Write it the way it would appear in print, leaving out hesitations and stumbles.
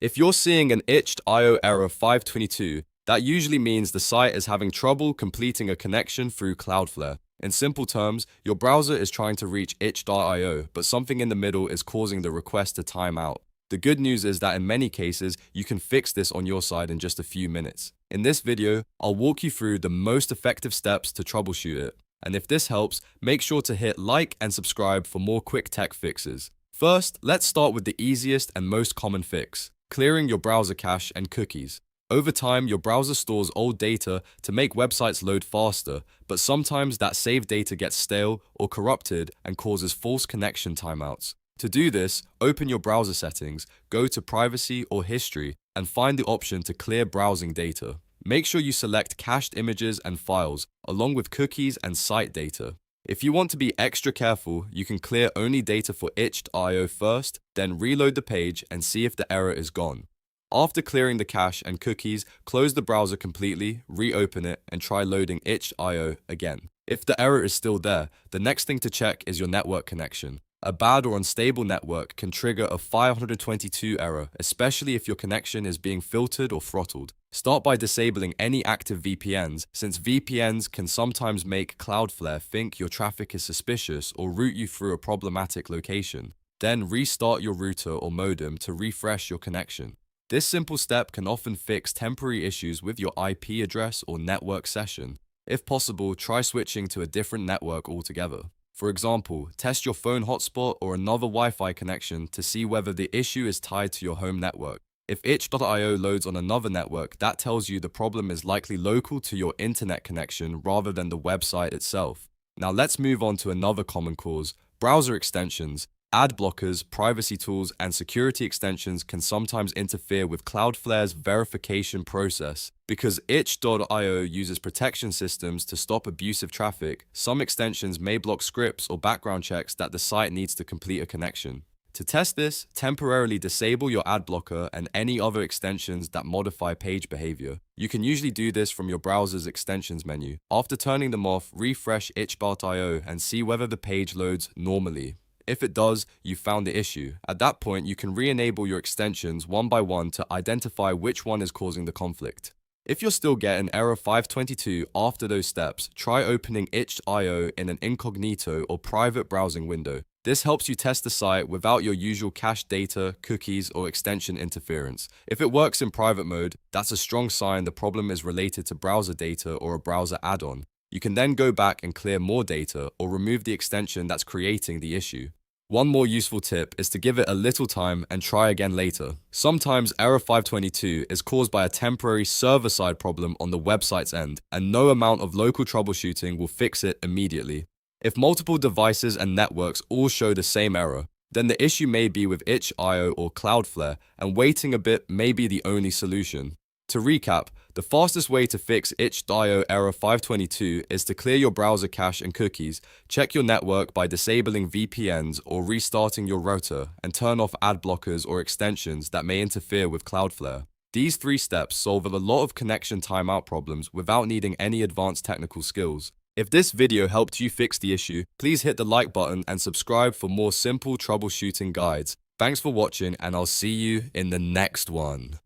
If you're seeing an itch.io error 522, that usually means the site is having trouble completing a connection through Cloudflare. In simple terms, your browser is trying to reach itch.io, but something in the middle is causing the request to time out. The good news is that in many cases, you can fix this on your side in just a few minutes. In this video, I'll walk you through the most effective steps to troubleshoot it. And if this helps, make sure to hit like and subscribe for more quick tech fixes. First, let's start with the easiest and most common fix: clearing your browser cache and cookies. Over time, your browser stores old data to make websites load faster, but sometimes that saved data gets stale or corrupted and causes false connection timeouts. To do this, open your browser settings, go to Privacy or History, and find the option to clear browsing data. Make sure you select cached images and files, along with cookies and site data. If you want to be extra careful, you can clear only data for itch.io first, then reload the page and see if the error is gone. After clearing the cache and cookies, close the browser completely, reopen it, and try loading itch.io again. If the error is still there, the next thing to check is your network connection. A bad or unstable network can trigger a 522 error, especially if your connection is being filtered or throttled. Start by disabling any active VPNs, since VPNs can sometimes make Cloudflare think your traffic is suspicious or route you through a problematic location. Then restart your router or modem to refresh your connection. This simple step can often fix temporary issues with your IP address or network session. If possible, try switching to a different network altogether. For example, test your phone hotspot or another Wi-Fi connection to see whether the issue is tied to your home network. If itch.io loads on another network, that tells you the problem is likely local to your internet connection rather than the website itself. Now let's move on to another common cause: browser extensions. Ad blockers, privacy tools, and security extensions can sometimes interfere with Cloudflare's verification process. Because itch.io uses protection systems to stop abusive traffic, some extensions may block scripts or background checks that the site needs to complete a connection. To test this, temporarily disable your ad blocker and any other extensions that modify page behavior. You can usually do this from your browser's extensions menu. After turning them off, refresh itch.io and see whether the page loads normally. If it does, you found the issue. At that point, you can re-enable your extensions one by one to identify which one is causing the conflict. If you're still getting error 522 after those steps, try opening itch.io in an incognito or private browsing window. This helps you test the site without your usual cached data, cookies, or extension interference. If it works in private mode, that's a strong sign the problem is related to browser data or a browser add-on. You can then go back and clear more data or remove the extension that's creating the issue. One more useful tip is to give it a little time and try again later. Sometimes error 522 is caused by a temporary server-side problem on the website's end, and no amount of local troubleshooting will fix it immediately. If multiple devices and networks all show the same error, then the issue may be with itch.io or Cloudflare, and waiting a bit may be the only solution. To recap, the fastest way to fix itch.io error 522 is to clear your browser cache and cookies, check your network by disabling VPNs or restarting your router, and turn off ad blockers or extensions that may interfere with Cloudflare. These 3 steps solve a lot of connection timeout problems without needing any advanced technical skills. If this video helped you fix the issue, please hit the like button and subscribe for more simple troubleshooting guides. Thanks for watching, and I'll see you in the next one.